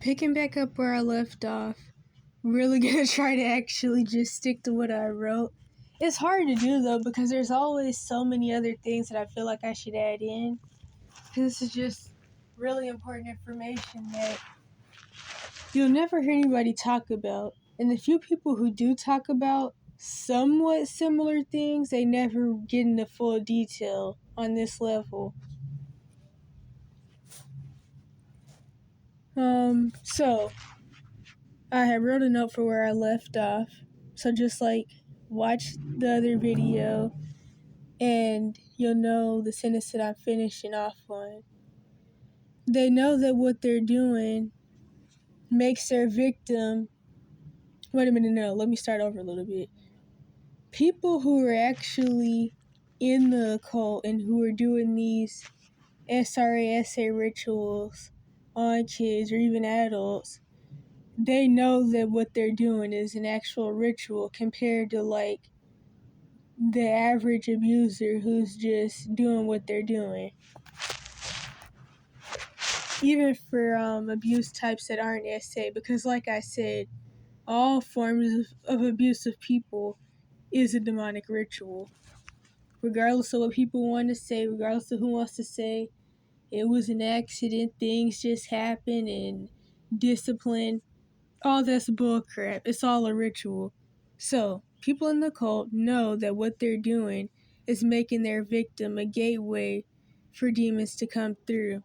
Picking back up where I left off, really gonna try to actually just stick to what I wrote. It's hard to do though because there's always so many other things that I feel like I should add in. This is just really important information that you'll never hear anybody talk about. And the few people who do talk about somewhat similar things, they never get into full detail on this level. So I had wrote a note for where I left off. So just watch the other video and you'll know the sentence that I'm finishing off on. They know that what they're doing makes their victim. Wait a minute, no, let me start over a little bit. People who are actually in the occult and who are doing these SRA rituals on kids or even adults, they know that what they're doing is an actual ritual compared to the average abuser who's just doing what they're doing. Even for abuse types that aren't SA, because like I said, all forms of abusive people is a demonic ritual. Regardless of what people want to say, regardless of who wants to say, it was an accident, things just happen, and discipline, all that's bullcrap. It's all a ritual. So, people in the cult know that what they're doing is making their victim a gateway for demons to come through.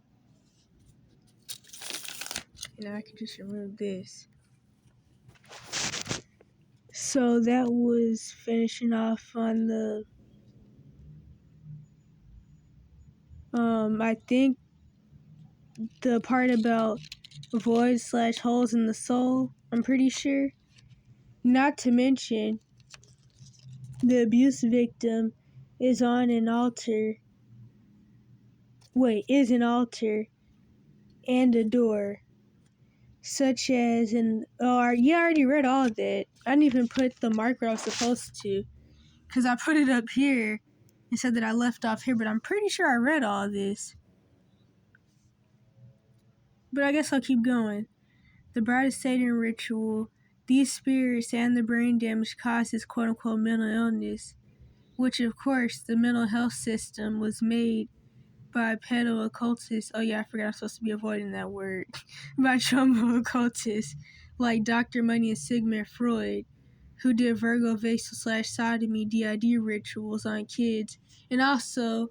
And I can just remove this. So that was finishing off on the I think the part about voids/holes in the soul, I'm pretty sure. Not to mention, the abuse victim is an altar and a door. Such as I already read all of that. I didn't even put the marker I was supposed to. Because I put it up here and said that I left off here, but I'm pretty sure I read all of this. But I guess I'll keep going. The Bride of Satan ritual, these spirits and the brain damage causes quote-unquote mental illness, which of course the mental health system was made by pedo-occultists. Oh yeah, I forgot I'm supposed to be avoiding that word. By trauma occultists like Dr. Money and Sigmund Freud, who did Virgo Vasil/sodomy DID rituals on kids, and also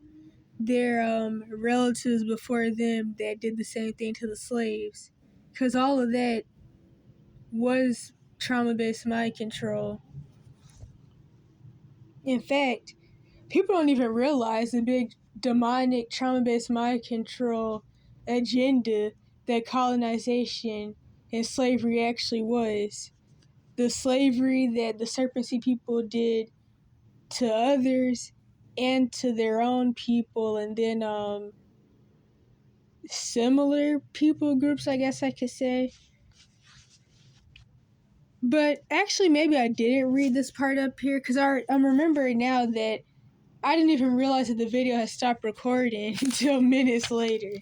their relatives before them that did the same thing to the slaves. Because all of that was trauma-based mind control. In fact, people don't even realize the big demonic trauma-based mind control agenda that colonization and slavery actually was. The slavery that the Serpent Sea people did to others and to their own people, and then similar people groups, I guess I could say. But actually, maybe I didn't read this part up here, because I'm remembering now that I didn't even realize that the video had stopped recording until minutes later.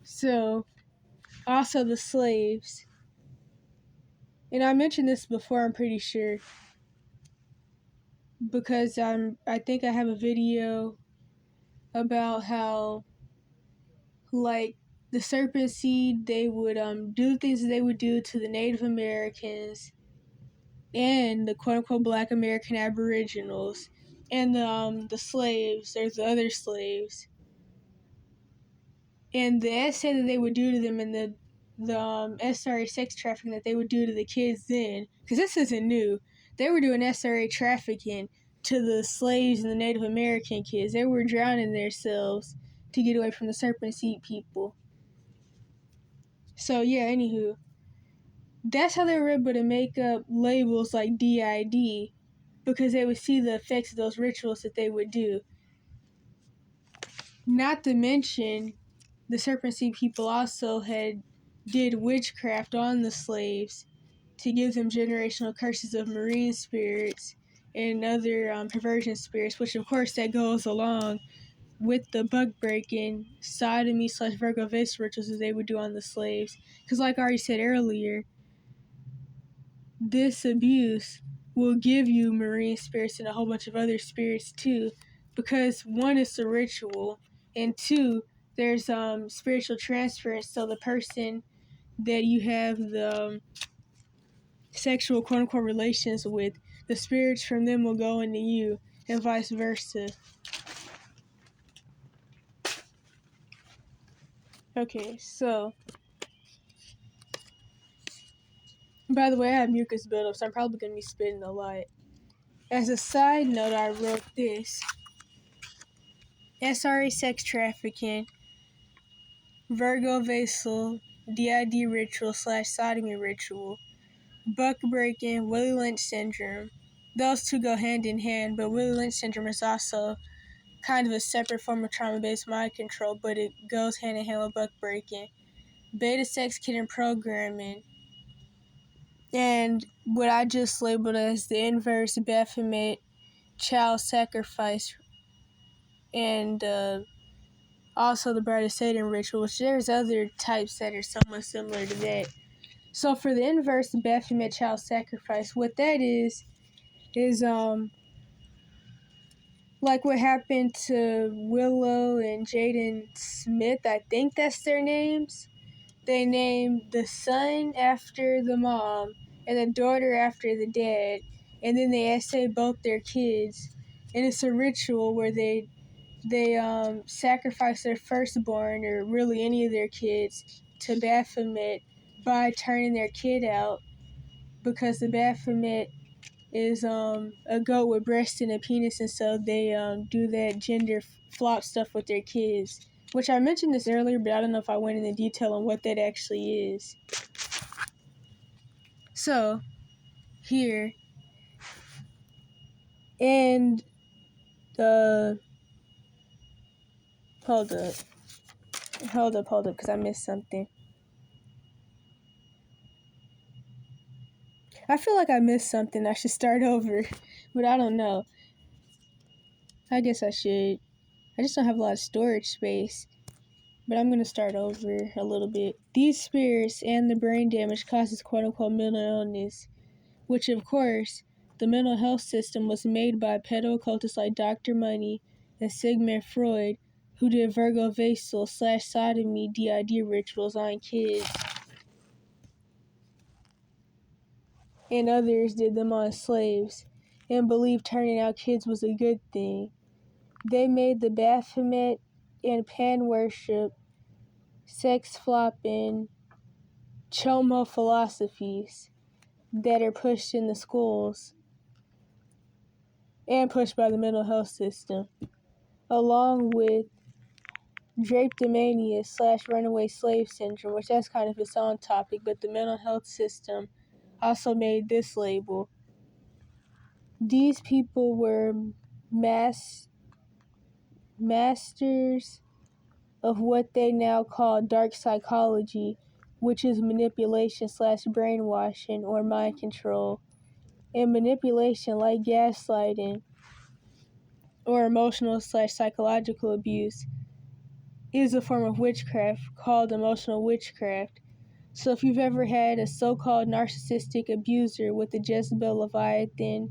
So, also the slaves. And I mentioned this before, I'm pretty sure. Because I think I have a video about how, the serpent seed, they would do things that they would do to the Native Americans and the quote-unquote Black American Aboriginals and the slaves, or the other slaves. And the essay that they would do to them, and the SRA sex trafficking that they would do to the kids then, because this isn't new. They were doing SRA trafficking to the slaves and the Native American kids. They were drowning themselves to get away from the serpent seed people. So yeah, anywho, that's how they were able to make up labels like DID, because they would see the effects of those rituals that they would do. Not to mention, the Serpent Sea people also did witchcraft on the slaves to give them generational curses of marine spirits and other perversion spirits, which of course that goes along with the buck breaking, sodomy / Virgo Vase rituals that they would do on the slaves. Because, like I already said earlier, this abuse will give you marine spirits and a whole bunch of other spirits too, because one, it's a ritual, and two, there's spiritual transference. So the person that you have the sexual quote unquote relations with, the spirits from them will go into you, and vice versa. Okay, so by the way, I have mucus buildup, so I'm probably gonna be spitting a lot. As a side note, I wrote this: SRA sex trafficking, Virgo Vasal, DID ritual / sodomy ritual, buck breaking, Willie Lynch syndrome. Those two go hand in hand, but Willie Lynch syndrome is also kind of a separate form of trauma-based mind control, but it goes hand in hand with buck breaking. Beta sex kitten programming, and what I just labeled as the inverse Baphomet child sacrifice, and also the Bride of Satan ritual, which there's other types that are somewhat similar to that. So for the inverse Baphomet child sacrifice, what that is like what happened to Willow and Jaden Smith. I think that's their names. They named the son after the mom and the daughter after the dad, and then they essay both their kids. And it's a ritual where they sacrifice their firstborn, or really any of their kids, to Baphomet by turning their kid out, because the Baphomet is a goat with breasts and a penis, and so they do that gender flop stuff with their kids. Which I mentioned this earlier, but I don't know if I went into detail on what that actually is. So, here, and hold up, because I missed something. I feel like I missed something. I should start over, but I don't know. I guess I should. I just don't have a lot of storage space. But I'm going to start over a little bit. These spirits and the brain damage causes quote-unquote mental illness, which, of course, the mental health system was made by pedo-occultists like Dr. Money and Sigmund Freud, who did Virgo Vasal / sodomy DID rituals on kids. And others did them on slaves, and believed turning out kids was a good thing. They made the Baphomet and Pan worship, sex flopping, chomo philosophies that are pushed in the schools and pushed by the mental health system, along with drapetomania / runaway slave syndrome, which that's kind of its own topic, but the mental health system also made this label. These people were masters of what they now call dark psychology, which is manipulation / brainwashing or mind control. And manipulation, like gaslighting or emotional / psychological abuse, is a form of witchcraft called emotional witchcraft. So if you've ever had a so-called narcissistic abuser with the Jezebel Leviathan,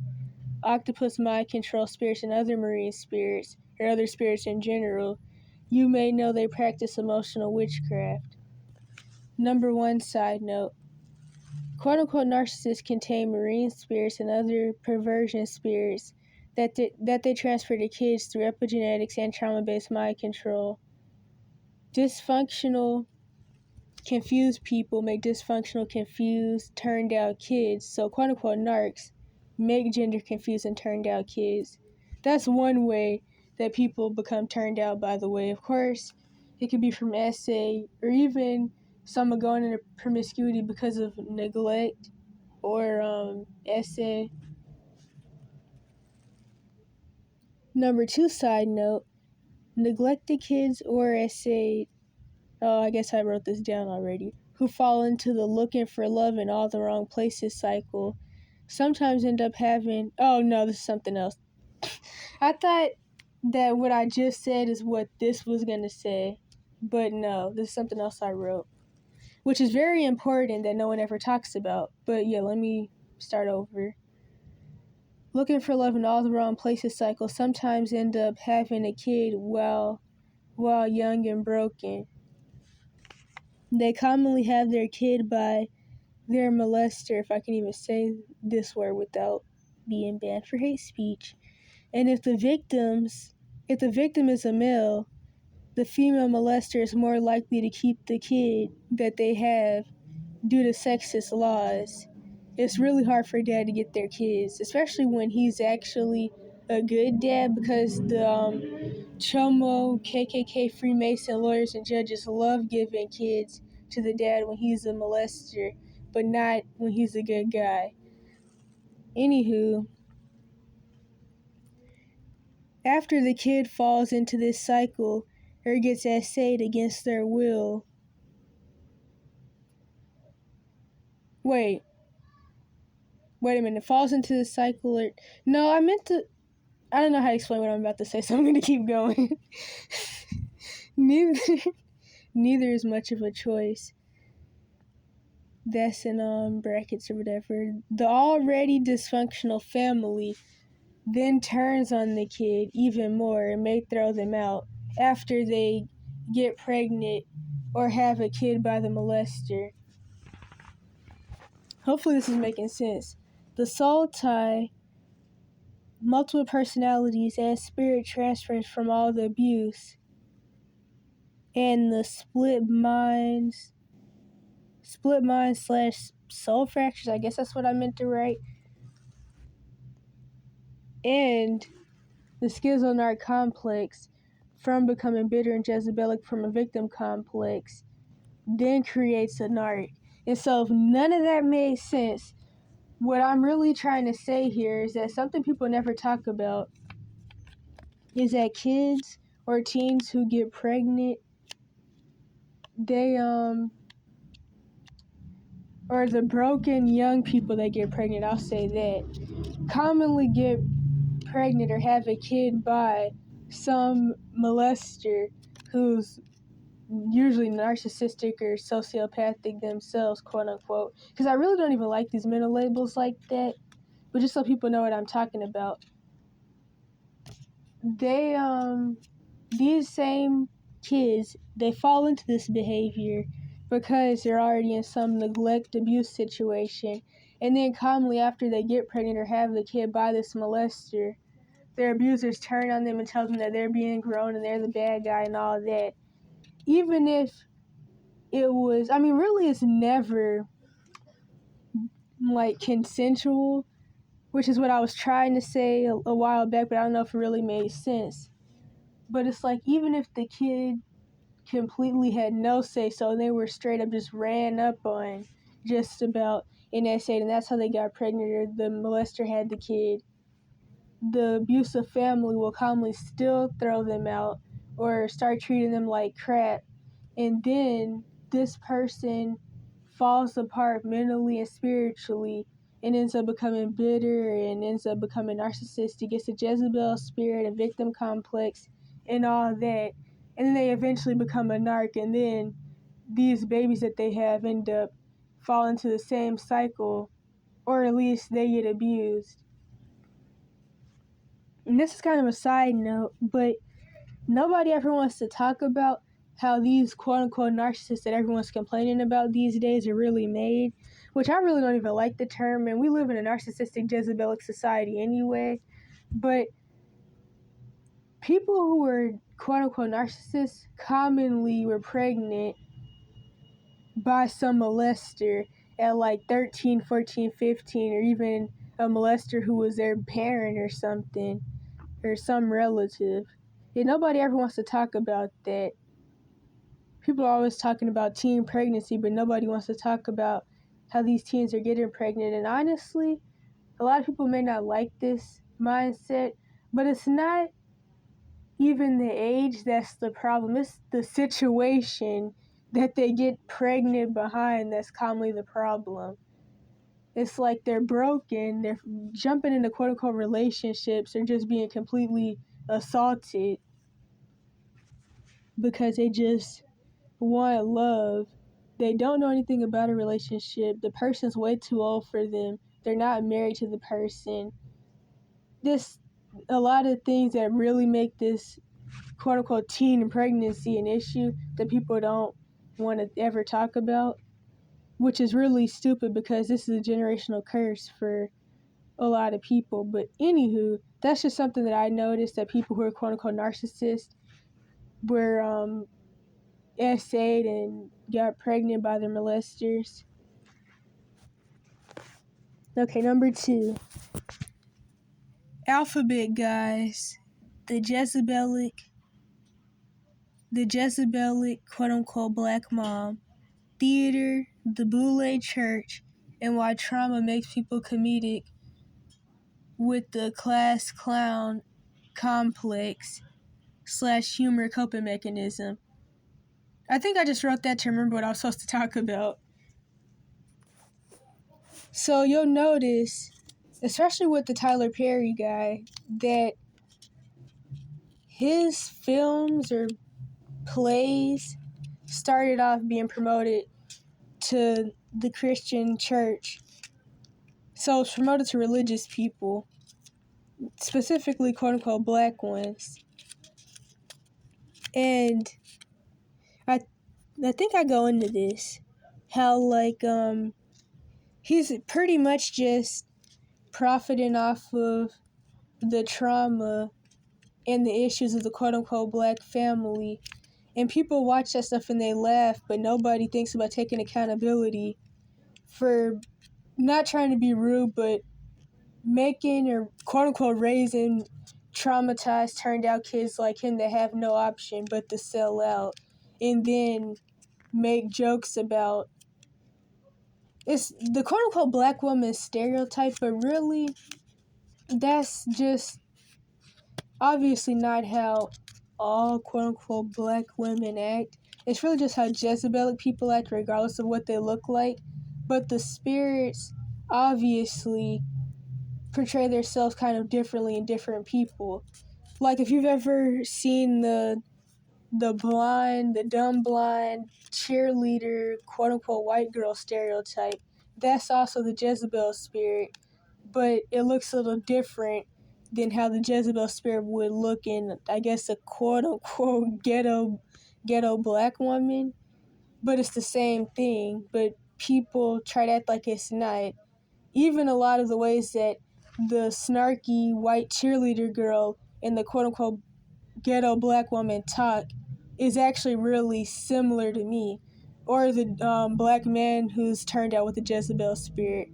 octopus mind control spirits, and other marine spirits, or other spirits in general, you may know they practice emotional witchcraft. Number one side note: quote-unquote narcissists contain marine spirits and other perversion spirits that they transfer to kids through epigenetics and trauma-based mind control. Dysfunctional, confused people make dysfunctional, confused, turned out kids. So quote-unquote narcs make gender confused and turned out kids. That's one way that people become turned out, by the way. Of course, it could be from SA, or even someone going into promiscuity because of neglect, or SA. Number two side note: neglected kids or SA, oh, I guess I wrote this down already, who fall into the looking for love in all the wrong places cycle, sometimes end up having, oh no, this is something else. I thought that what I just said is what this was going to say. But no, this is something else I wrote, which is very important that no one ever talks about. But yeah, let me start over. Looking for love in all the wrong places cycle sometimes end up having a kid while young and broken. They commonly have their kid by their molester, if I can even say this word without being banned for hate speech. And if the victim is a male, the female molester is more likely to keep the kid that they have due to sexist laws. It's really hard for dad to get their kids, especially when he's actually a good dad, because the Chomo, KKK, Freemason lawyers and judges love giving kids to the dad when he's a molester, but not when he's a good guy. Anywho, after the kid falls into this cycle or gets essayed against their will. Wait a minute, falls into the cycle or... No, I don't know how to explain what I'm about to say, so I'm going to keep going. Neither is much of a choice. That's in brackets or whatever. The already dysfunctional family then turns on the kid even more and may throw them out after they get pregnant or have a kid by the molester. Hopefully this is making sense. The soul tie, multiple personalities, and spirit transfers from all the abuse, and the split minds / soul fractures, I guess that's what I meant to write, and the schizonarc complex from becoming bitter and Jezebelic from a victim complex then creates a narc. And so if none of that made sense, what I'm really trying to say here is that something people never talk about is that kids or teens who get pregnant, they or the broken young people that get pregnant, I'll say that, commonly get pregnant or have a kid by some molester who's usually narcissistic or sociopathic themselves, quote unquote. Because I really don't even like these mental labels like that, but just so people know what I'm talking about. These same kids, they fall into this behavior because they're already in some neglect abuse situation, and then commonly after they get pregnant or have the kid by this molester, their abusers turn on them and tell them that they're being grown and they're the bad guy and all that. Even if it was, really it's never like consensual, which is what I was trying to say a while back, but I don't know if it really made sense. But it's like, even if the kid completely had no say so and they were straight up just ran up on just about an essay, and that's how they got pregnant, or the molester had the kid, the abusive family will commonly still throw them out or start treating them like crap. And then this person falls apart mentally and spiritually and ends up becoming bitter and ends up becoming narcissistic, gets a Jezebel spirit, a victim complex, and all that. And then they eventually become a narc, and then these babies that they have end up falling into the same cycle, or at least they get abused. And this is kind of a side note, but nobody ever wants to talk about how these quote-unquote narcissists that everyone's complaining about these days are really made, which I really don't even like the term, and we live in a narcissistic Jezebelic society anyway. But people who were quote-unquote narcissists commonly were pregnant by some molester at like 13, 14, 15, or even a molester who was their parent or something, or some relative. And nobody ever wants to talk about that. People are always talking about teen pregnancy, but nobody wants to talk about how these teens are getting pregnant. And honestly, a lot of people may not like this mindset, but it's not even the age that's the problem. It's the situation that they get pregnant behind that's commonly the problem. It's like they're broken, they're jumping into quote-unquote relationships, or just being completely assaulted because they just want love. They don't know anything about a relationship. The person's way too old for them. They're not married to the person. A lot of things that really make this quote unquote teen and pregnancy an issue that people don't want to ever talk about, which is really stupid because this is a generational curse for a lot of people. But anywho, that's just something that I noticed, that people who are quote unquote narcissists were essayed and got pregnant by their molesters. Okay, number 2. Alphabet guys. The Jezebelic quote unquote black mom. Theater, the Boule Church, and why trauma makes people comedic with the class clown complex / humor coping mechanism. I think I just wrote that to remember what I was supposed to talk about. So you'll notice, especially with the Tyler Perry guy, that his films or plays started off being promoted to the Christian church. So it's promoted to religious people, specifically quote unquote black ones. And I think I go into this, how he's pretty much just profiting off of the trauma and the issues of the quote unquote black family. And people watch that stuff and they laugh, but nobody thinks about taking accountability for not trying to be rude, but making or quote unquote raising traumatized, turned out kids like him that have no option but to sell out and then make jokes about it's the quote unquote black woman stereotype, but really that's just obviously not how all quote unquote black women act. It's really just how Jezebelic people act regardless of what they look like. But the spirits obviously portray themselves kind of differently in different people. Like if you've ever seen the dumb blind cheerleader, quote unquote white girl stereotype, that's also the Jezebel spirit, but it looks a little different than how the Jezebel spirit would look in, I guess, a quote unquote ghetto black woman. But it's the same thing, but people try to act like it's not. Even a lot of the ways that the snarky white cheerleader girl and the quote unquote ghetto black woman talk is actually really similar to me. Or the black man who's turned out with the Jezebel spirit.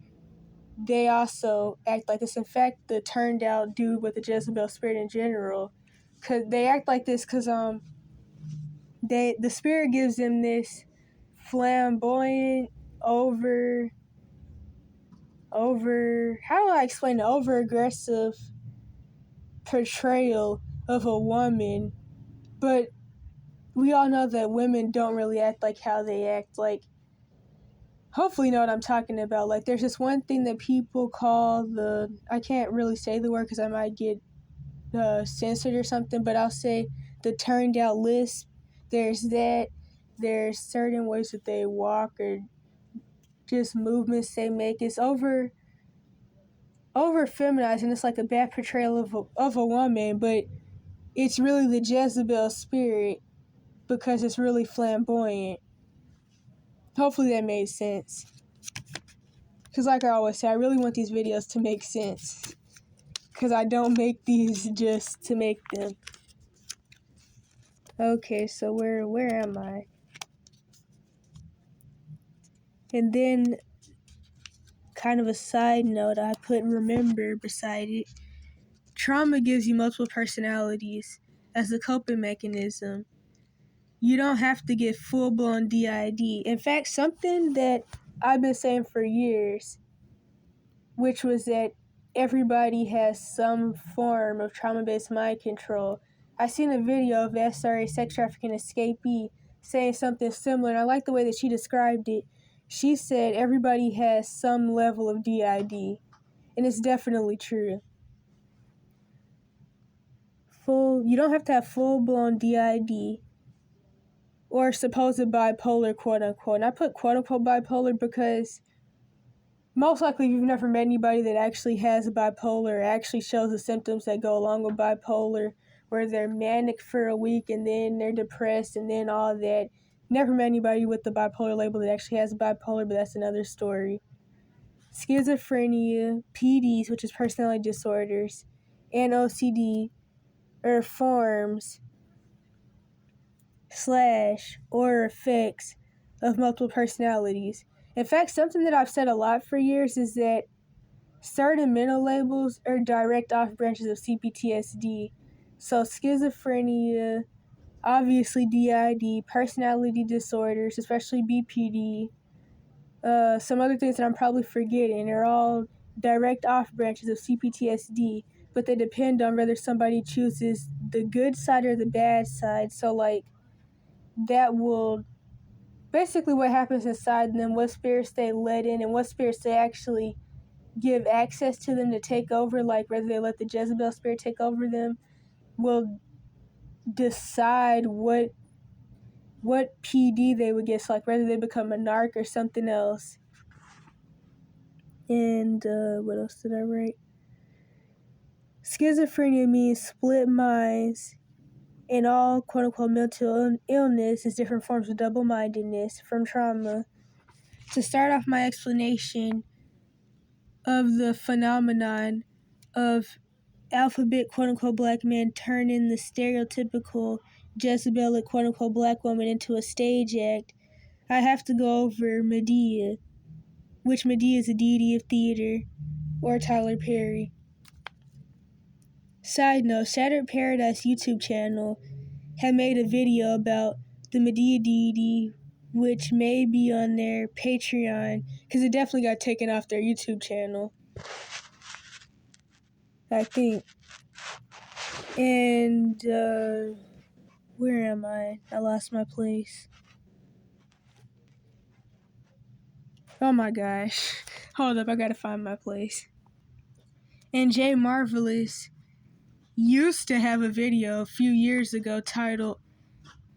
They also act like this. In fact, the turned out dude with the Jezebel spirit in general, cause they act like this because the spirit gives them this flamboyant, over how do I explain it? Over aggressive portrayal of a woman, but we all know that women don't really act like how they act. Like, hopefully you know what I'm talking about. Like, there's this one thing that people call I can't really say the word because I might get censored or something, but I'll say the turned out lisp. There's that. There's certain ways that they walk or just movements they make. It's over feminized, and it's like a bad portrayal of a woman, but it's really the Jezebel spirit because it's really flamboyant. Hopefully that made sense. Because like I always say, I really want these videos to make sense. Because I don't make these just to make them. Okay, so where am I? And then, kind of a side note, I put remember beside it. Trauma gives you multiple personalities as a coping mechanism. You don't have to get full-blown DID. In fact, something that I've been saying for years, which was that everybody has some form of trauma-based mind control. I seen a video of SRA sex trafficking escapee saying something similar, and I like the way that she described it. She said everybody has some level of DID, and it's definitely true. you don't have to have full-blown DID or supposed bipolar, quote-unquote. And I put quote-unquote bipolar because most likely you've never met anybody that actually has bipolar, actually shows the symptoms that go along with bipolar, where they're manic for a week and then they're depressed and then all that. Never met anybody with the bipolar label that actually has bipolar, but that's another story. Schizophrenia, PDs, which is personality disorders, and OCD are forms / or effects of multiple personalities. In fact, something that I've said a lot for years is that certain mental labels are direct off branches of CPTSD. So schizophrenia, obviously DID, personality disorders, especially BPD, some other things that I'm probably forgetting are all direct off branches of CPTSD, but they depend on whether somebody chooses the good side or the bad side. So like that will basically what happens inside them, what spirits they let in and what spirits they actually give access to them to take over, like whether they let the Jezebel spirit take over them, will decide what PD they would get, so like whether they become a narc or something else. And what else did I write? Schizophrenia means split minds, and all quote-unquote mental illness is different forms of double-mindedness from trauma. To start off my explanation of the phenomenon of alphabet quote-unquote black man turning the stereotypical Jezebelic quote-unquote black woman into a stage act, I have to go over Medea, which Medea is a deity of theater, or Tyler Perry. Side note, Shattered Paradise YouTube channel had made a video about the Medea deity, which may be on their Patreon, because it definitely got taken off their YouTube channel, I think. And, where am I? I lost my place. Oh my gosh. Hold up, I gotta find my place. And Jay Marvelous used to have a video a few years ago titled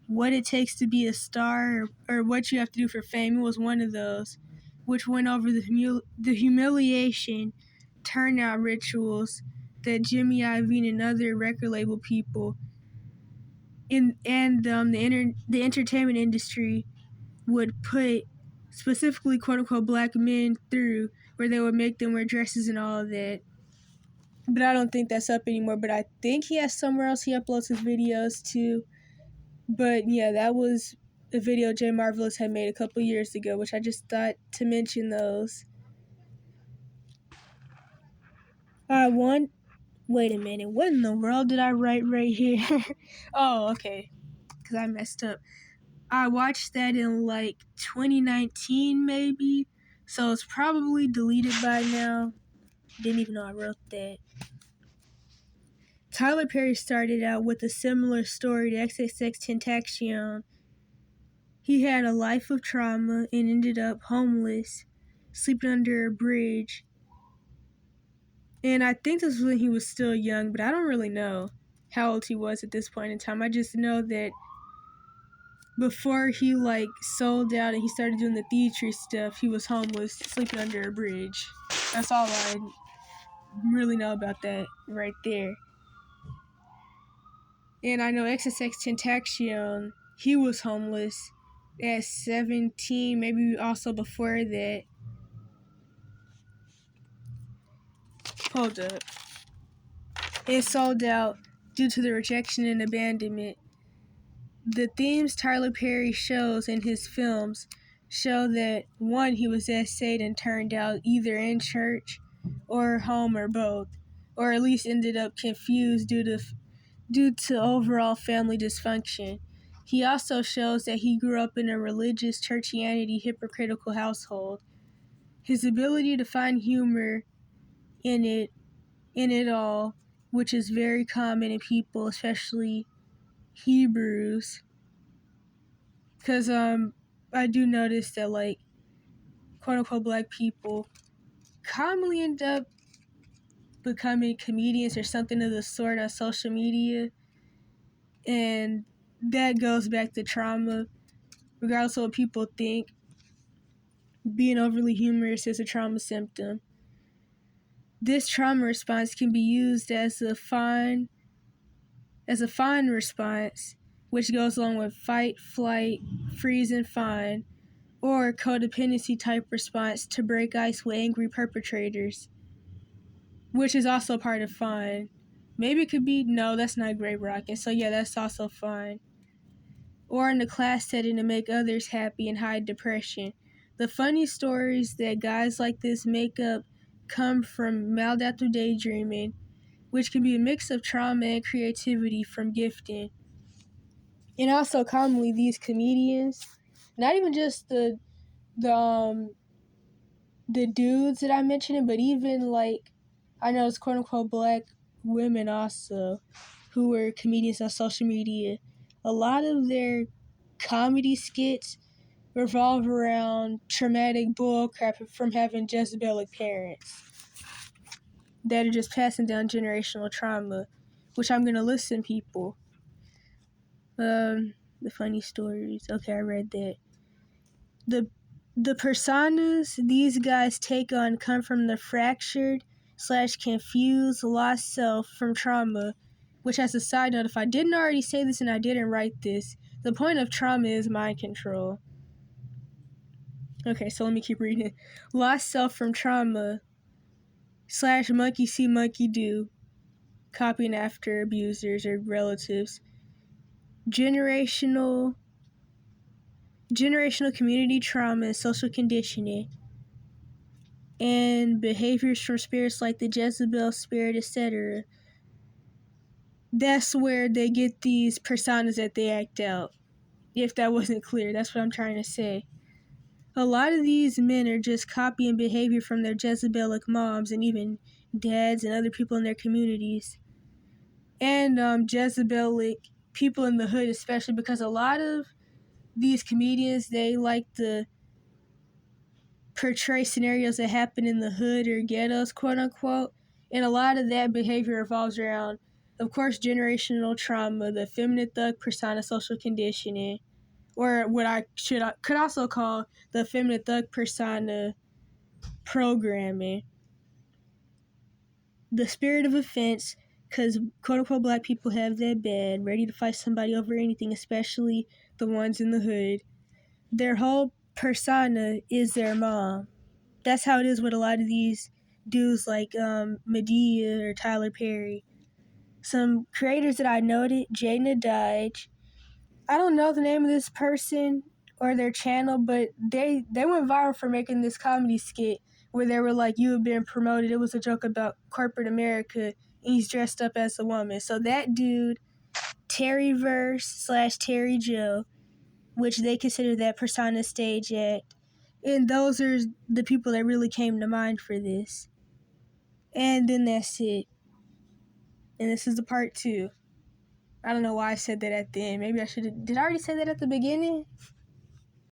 What It Takes to Be a Star, or What You Have to Do for Fame. It was one of those, which went over the humiliation turnout rituals that Jimmy Iovine and other record label people the entertainment industry would put specifically quote-unquote black men through, where they would make them wear dresses and all of that. But I don't think that's up anymore, but I think he has somewhere else he uploads his videos to. But yeah, that was a video Jay Marvelous had made a couple years ago, which I just thought to mention those. Wait a minute, what in the world did I write right here? Oh, okay, because I messed up. I watched that in like 2019 maybe, so it's probably deleted by now. Didn't even know I wrote that. Tyler Perry started out with a similar story to XXXTentacion. He had a life of trauma and ended up homeless, sleeping under a bridge. And I think this was when he was still young, but I don't really know how old he was at this point in time. I just know that before he like sold out and he started doing the theatre stuff, he was homeless, sleeping under a bridge. That's all I really know about that right there. And I know XXXTentacion, he was homeless at 17, maybe also before that. Hold up. It sold out due to the rejection and abandonment. The themes Tyler Perry shows in his films show that, one, he was essayed and turned out either in church or home or both, or at least ended up confused due to overall family dysfunction. He also shows that he grew up in a religious, churchianity, hypocritical household. His ability to find humor in it all, which is very common in people, especially Hebrews. Because I do notice that, like, quote-unquote black people commonly end up becoming comedians or something of the sort on social media. And that goes back to trauma. Regardless of what people think, being overly humorous is a trauma symptom. This trauma response can be used as a fawn response, which goes along with fight, flight, freeze, and fawn, or codependency type response to break ice with angry perpetrators, which is also part of fawn. Maybe it could be, no, that's not Grave Rocket, so yeah, that's also fawn. Or in the class setting to make others happy and hide depression. The funny stories that guys like this make up come from maladaptive daydreaming, which can be a mix of trauma and creativity from gifting. And also commonly these comedians, not even just the dudes that I mentioned, but even like I know it's quote unquote black women also who were comedians on social media. A lot of their comedy skits revolve around traumatic bullcrap from having Jezebelic parents that are just passing down generational trauma, which I'm gonna listen people. The funny stories. Okay, I read that. The personas these guys take on come from the fractured / confused lost self from trauma, which as a side note, if I didn't already say this and I didn't write this, the point of trauma is mind control. Okay, so let me keep reading. Lost self from trauma / monkey see, monkey do, copying after abusers or relatives. Generational community trauma and social conditioning. And behaviors from spirits like the Jezebel spirit, etc. That's where they get these personas that they act out. If that wasn't clear, that's what I'm trying to say. A lot of these men are just copying behavior from their Jezebelic moms and even dads and other people in their communities. And Jezebelic people in the hood especially, because a lot of these comedians, they like to portray scenarios that happen in the hood or ghettos, quote unquote. And a lot of that behavior revolves around, of course, generational trauma, the feminine thug persona, social conditioning, or what I could also call the feminine thug persona programming. The spirit of offense, because quote unquote black people have that bad, ready to fight somebody over anything, especially the ones in the hood. Their whole persona is their mom. That's how it is with a lot of these dudes like Medea or Tyler Perry. Some creators that I noted, Jayna Dodge. I don't know the name of this person or their channel, but they went viral for making this comedy skit where they were like, you have been promoted. It was a joke about corporate America, and he's dressed up as a woman. So that dude, Terryverse / Terry Joe, which they consider that persona stage act. And those are the people that really came to mind for this. And then that's it. And this is the part 2. I don't know why I said that at the end. Maybe I should have. Did I already say that at the beginning?